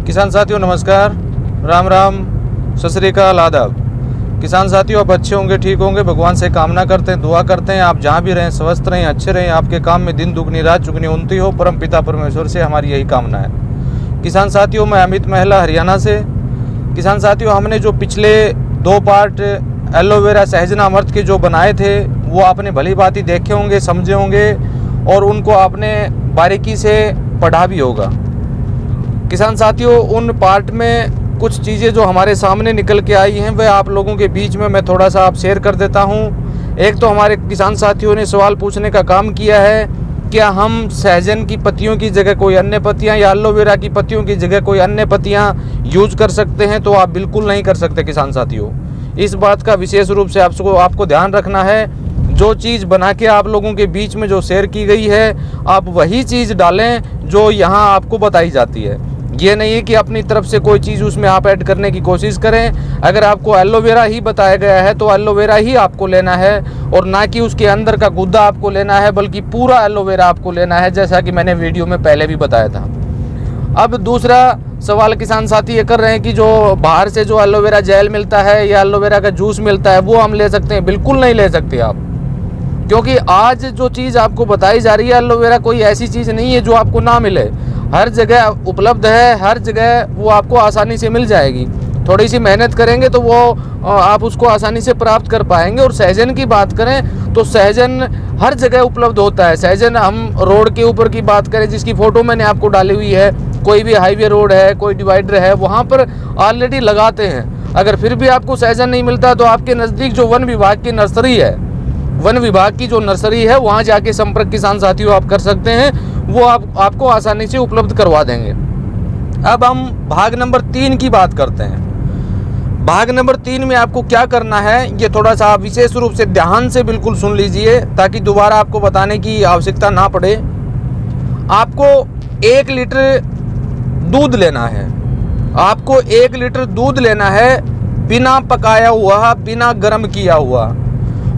किसान साथियों नमस्कार, राम राम, सत श्री अकाल, आदाब। किसान साथियों आप अच्छे होंगे, ठीक होंगे, भगवान से कामना करते हैं, दुआ करते हैं आप जहाँ भी रहें स्वस्थ रहें, अच्छे रहें, आपके काम में दिन दुगनी रात चुगनी उन्नति हो, परम पिता परमेश्वर से हमारी यही कामना है। किसान साथियों मैं अमित महिला हरियाणा से। किसान साथियों हमने जो पिछले 2 पार्ट एलोवेरा सहजना अमृत के जो बनाए थे वो आपने भली बात ही देखे होंगे, समझे होंगे और उनको आपने बारीकी से पढ़ा भी होगा। किसान साथियों उन पार्ट में कुछ चीज़ें जो हमारे सामने निकल के आई हैं वह आप लोगों के बीच में मैं थोड़ा सा आप शेयर कर देता हूं। एक तो हमारे किसान साथियों ने सवाल पूछने का काम किया है, क्या हम सहजन की पत्तियों की जगह कोई अन्य पत्तियां या एलोवेरा की पत्तियों की जगह कोई अन्य पत्तियां यूज कर सकते हैं? तो आप बिल्कुल नहीं कर सकते किसान साथियों। इस बात का विशेष रूप से आपको ध्यान रखना है। जो चीज़ बना के आप लोगों के बीच में जो शेयर की गई है आप वही चीज़ डालें जो यहाँ आपको बताई जाती है। ये नहीं है कि अपनी तरफ से कोई चीज़ उसमें आप ऐड करने की कोशिश करें। अगर आपको एलोवेरा ही बताया गया है तो एलोवेरा ही आपको लेना है और ना कि उसके अंदर का गुद्दा आपको लेना है, बल्कि पूरा एलोवेरा आपको लेना है, जैसा कि मैंने वीडियो में पहले भी बताया था। अब दूसरा सवाल किसान साथी ये कर रहे हैं कि जो बाहर से जो एलोवेरा जेल मिलता है या एलोवेरा का जूस मिलता है वो हम ले सकते हैं? बिल्कुल नहीं ले सकते आप, क्योंकि आज जो चीज़ आपको बताई जा रही है एलोवेरा कोई ऐसी चीज़ नहीं है जो आपको ना मिले। हर जगह उपलब्ध है, हर जगह वो आपको आसानी से मिल जाएगी। थोड़ी सी मेहनत करेंगे तो वो आप उसको आसानी से प्राप्त कर पाएंगे। और सहजन की बात करें तो सहजन हर जगह उपलब्ध होता है। सहजन हम रोड के ऊपर की बात करें जिसकी फ़ोटो मैंने आपको डाली हुई है, कोई भी हाईवे रोड है, कोई डिवाइडर है, वहाँ पर ऑलरेडी लगाते हैं। अगर फिर भी आपको सहजन नहीं मिलता तो आपके नज़दीक जो वन विभाग की नर्सरी है, वन विभाग की जो नर्सरी है वहाँ जाके संपर्क किसान साथियों आप कर सकते हैं, वो आपको आसानी से उपलब्ध करवा देंगे। अब हम भाग नंबर 3 की बात करते हैं। भाग नंबर 3 में आपको क्या करना है ये थोड़ा सा आप विशेष रूप से ध्यान से बिल्कुल सुन लीजिए ताकि दोबारा आपको बताने की आवश्यकता ना पड़े। आपको 1 लीटर दूध लेना है। आपको 1 लीटर दूध लेना है बिना पकाया हुआ, बिना गर्म किया हुआ।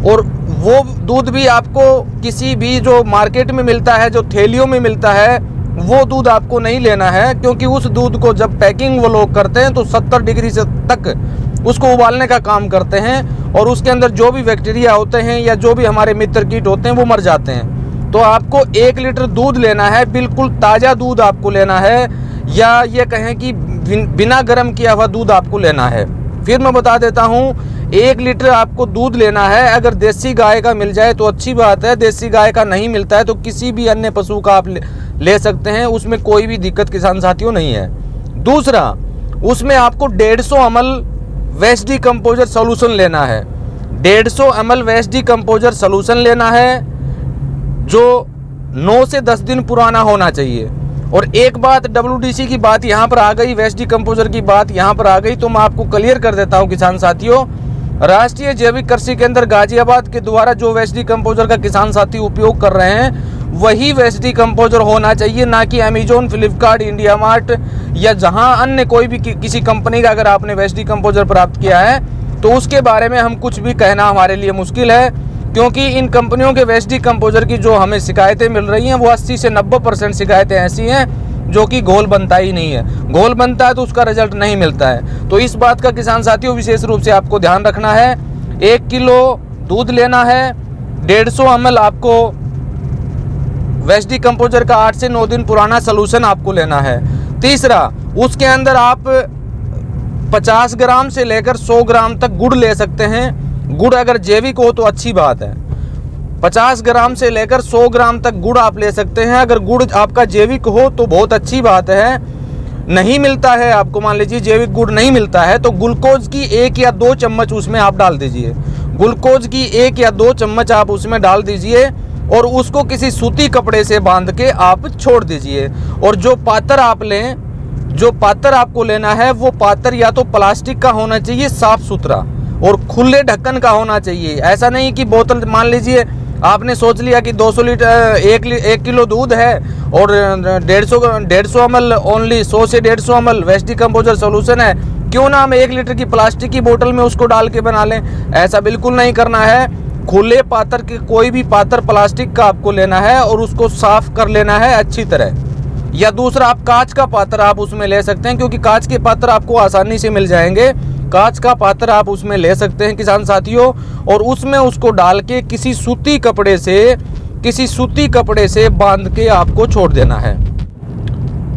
और वो दूध भी आपको किसी भी जो मार्केट में मिलता है, जो थैलियों में मिलता है, वो दूध आपको नहीं लेना है, क्योंकि उस दूध को जब पैकिंग वो लोग करते हैं तो 70 डिग्री से तक उसको उबालने का काम करते हैं और उसके अंदर जो भी बैक्टीरिया होते हैं या जो भी हमारे मित्र कीट होते हैं वो मर जाते हैं। तो आपको 1 लीटर दूध लेना है, बिल्कुल ताज़ा दूध आपको लेना है, या ये कहें कि बिना गर्म किया हुआ दूध आपको लेना है। फिर मैं बता देता हूँ, 1 लीटर आपको दूध लेना है। अगर देसी गाय का मिल जाए तो अच्छी बात है, देसी गाय का नहीं मिलता है तो किसी भी अन्य पशु का आप ले सकते हैं, उसमें कोई भी दिक्कत किसान साथियों नहीं है। दूसरा, उसमें आपको 150 ml वेस्ट डिकम्पोजर सोल्यूशन लेना है। 150 ml वेस्ट डिकम्पोजर सोल्यूशन लेना है जो 9 से 10 दिन पुराना होना चाहिए। और एक बात WDC की बात यहाँ पर आ गई, वेस्ट डिकम्पोजर की बात यहाँ पर आ गई, तो मैं आपको क्लियर कर देता हूँ किसान साथियों। राष्ट्रीय जैविक कृषि केंद्र गाजियाबाद के द्वारा जो वेस्ट डिकम्पोजर का किसान साथी उपयोग कर रहे हैं वही वेस्ट डिकम्पोजर होना चाहिए, ना कि अमेजोन, फ्लिपकार्ट, इंडिया मार्ट या जहाँ अन्य कोई भी किसी कंपनी का अगर आपने वेस्ट डिकम्पोजर प्राप्त किया है तो उसके बारे में हम कुछ भी कहना हमारे लिए मुश्किल है, क्योंकि इन कंपनियों के वेस्ट डिकम्पोजर की जो हमें शिकायतें मिल रही हैं वो 80 से 90% शिकायतें ऐसी हैं जो कि घोल बनता ही नहीं है। घोल बनता है तो उसका रिजल्ट नहीं मिलता है। तो इस बात का किसान साथियों विशेष रूप से आपको ध्यान रखना है। 1 किलो दूध लेना है, 150 ml आपको वेस्ट डिकम्पोजर का 8 से 9 दिन पुराना सोल्यूशन आपको लेना है। तीसरा, उसके अंदर आप 50 ग्राम से लेकर 100 ग्राम तक गुड़ ले सकते हैं। गुड़ अगर जैविक हो तो अच्छी बात है। 50 ग्राम से लेकर 100 ग्राम तक गुड़ आप ले सकते हैं। अगर गुड़ आपका जैविक हो तो बहुत अच्छी बात है। नहीं मिलता है आपको, मान लीजिए जैविक गुड़ नहीं मिलता है तो ग्लूकोज की 1 या 2 चम्मच उसमें आप डाल दीजिए। ग्लूकोज की 1 या 2 चम्मच आप उसमें डाल दीजिए और उसको किसी सूती कपड़े से बांध के आप छोड़ दीजिए। और जो पात्र आप लें, जो पात्र आपको लेना है वो पात्र या तो प्लास्टिक का होना चाहिए, साफ सुथरा और खुले ढक्कन का होना चाहिए। ऐसा नहीं कि बोतल, मान लीजिए आपने सोच लिया कि 200 लीटर 1 किलो दूध है और 150 ml ओनली 100 से 150 ml वेस्ट डिकम्पोजर सोल्यूशन है, क्यों ना हम 1 लीटर की प्लास्टिक की बोतल में उसको डाल के बना लें। ऐसा बिल्कुल नहीं करना है। खुले पात्र के, कोई भी पात्र प्लास्टिक का आपको लेना है और उसको साफ कर लेना है अच्छी तरह। या दूसरा आप कांच का पात्र आप उसमें ले सकते हैं, क्योंकि कांच के पात्र आपको आसानी से मिल जाएंगे। कांच का पात्र आप उसमें ले सकते हैं किसान साथियों, और उसमें उसको डाल के किसी सूती कपड़े से बांध के आपको छोड़ देना है।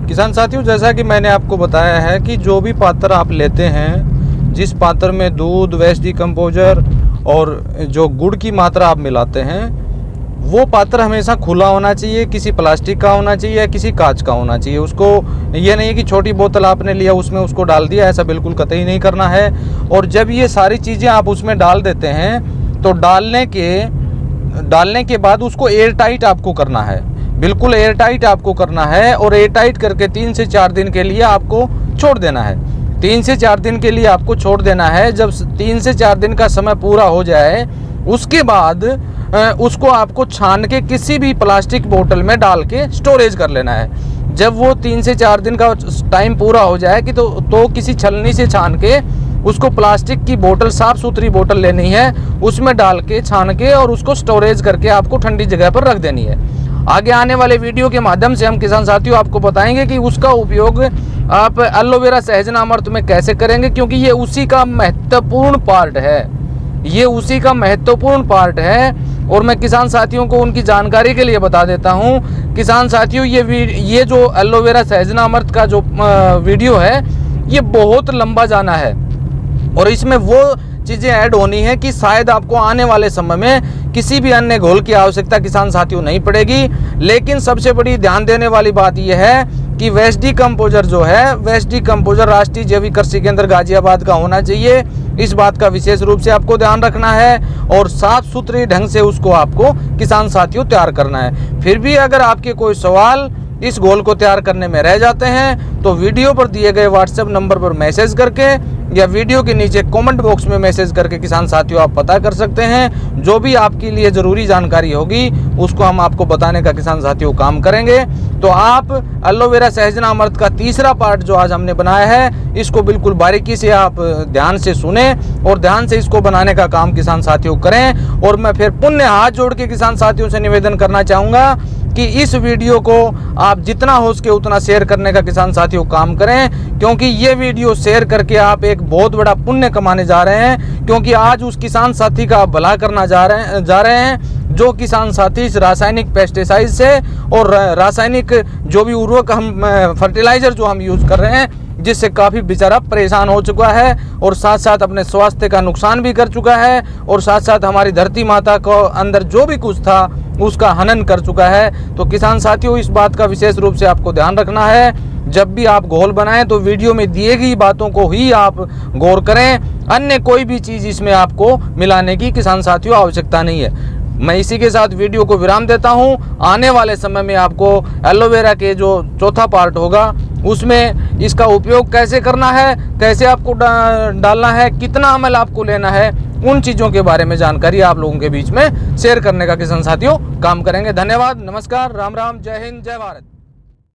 किसान साथियों, जैसा कि मैंने आपको बताया है कि जो भी पात्र आप लेते हैं, जिस पात्र में दूध, वेस्ट डिकम्पोजर और जो गुड़ की मात्रा आप मिलाते हैं, वो पात्र हमेशा खुला होना चाहिए, किसी प्लास्टिक का होना चाहिए या किसी कांच का होना चाहिए। उसको ये नहीं है कि छोटी बोतल आपने लिया उसमें उसको डाल दिया, ऐसा बिल्कुल कतई नहीं करना है। और जब ये सारी चीज़ें आप उसमें डाल देते हैं तो डालने के बाद उसको एयर टाइट आपको करना है, बिल्कुल एयर टाइट आपको करना है। और एयर टाइट करके 3 से 4 दिन के लिए आपको छोड़ देना है। 3 से 4 दिन के लिए आपको छोड़ देना है। जब 3 से 4 दिन का समय पूरा हो जाए उसके बाद उसको आपको छान के किसी भी प्लास्टिक बोतल में डाल के स्टोरेज कर लेना है। जब वो 3 से 4 दिन का टाइम पूरा हो जाए कि तो किसी छलनी से छान के उसको प्लास्टिक की बोतल, साफ़ सुथरी बोतल लेनी है, उसमें डाल के छान के और उसको स्टोरेज करके आपको ठंडी जगह पर रख देनी है। आगे आने वाले वीडियो के माध्यम से हम किसान साथियों आपको बताएंगे कि उसका उपयोग आप एलोवेरा सहजनामृत में कैसे करेंगे, क्योंकि ये उसी का महत्वपूर्ण पार्ट है। और मैं किसान साथियों को उनकी जानकारी के लिए बता देता हूँ। किसान साथियों, ये जो एलोवेरा सहजनामृत का जो वीडियो है ये बहुत लंबा जाना है और इसमें वो चीज़ें ऐड होनी है कि शायद आपको आने वाले समय में किसी भी अन्य घोल की आवश्यकता किसान साथियों नहीं पड़ेगी। लेकिन सबसे बड़ी ध्यान देने वाली बात यह है कि वेस्ट डिकम्पोजर जो है, वेस्ट डिकम्पोजर राष्ट्रीय जैविक कृषि केंद्र गाजियाबाद का होना चाहिए। इस बात का विशेष रूप से आपको ध्यान रखना है और साफ सुथरे ढंग से उसको आपको किसान साथियों तैयार करना है। फिर भी अगर आपके कोई सवाल इस घोल को तैयार करने में रह जाते हैं तो वीडियो पर दिए गए व्हाट्सएप नंबर पर मैसेज करके या वीडियो के नीचे कमेंट बॉक्स में मैसेज करके किसान साथियों आप पता कर सकते हैं। जो भी आपके लिए ज़रूरी जानकारी होगी उसको हम आपको बताने का किसान साथियों काम करेंगे। तो आप एलोवेरा सहजनामृत का तीसरा पार्ट जो आज हमने बनाया है, इसको बिल्कुल बारीकी से आप ध्यान से सुने और ध्यान से इसको बनाने का काम किसान साथियों करें। और मैं फिर पुण्य हाथ जोड़ के किसान साथियों से निवेदन करना चाहूँगा कि इस वीडियो को आप जितना हो सके उतना शेयर करने का किसान साथियों काम करें, क्योंकि ये वीडियो शेयर करके आप एक बहुत बड़ा पुण्य कमाने जा रहे हैं। क्योंकि आज उस किसान साथी का भला करना जा रहे हैं जो किसान साथी इस रासायनिक पेस्टिसाइड से और रासायनिक जो भी उर्वरक हम फर्टिलाइजर जो हम यूज़ कर रहे हैं, जिससे काफ़ी बेचारा परेशान हो चुका है और साथ साथ अपने स्वास्थ्य का नुकसान भी कर चुका है और साथ साथ हमारी धरती माता को अंदर जो भी कुछ था उसका हनन कर चुका है। तो किसान साथियों, इस बात का विशेष रूप से आपको ध्यान रखना है। जब भी आप घोल बनाएं तो वीडियो में दिए गई बातों को ही आप गौर करें, अन्य कोई भी चीज़ इसमें आपको मिलाने की किसान साथियों आवश्यकता नहीं है। मैं इसी के साथ वीडियो को विराम देता हूं। आने वाले समय में आपको एलोवेरा के जो चौथा पार्ट होगा उसमें इसका उपयोग कैसे करना है, कैसे आपको डालना है, कितना अमल आपको लेना है, उन चीज़ों के बारे में जानकारी आप लोगों के बीच में शेयर करने का किसान साथियों काम करेंगे। धन्यवाद, नमस्कार, राम राम, जय हिंद, जय भारत।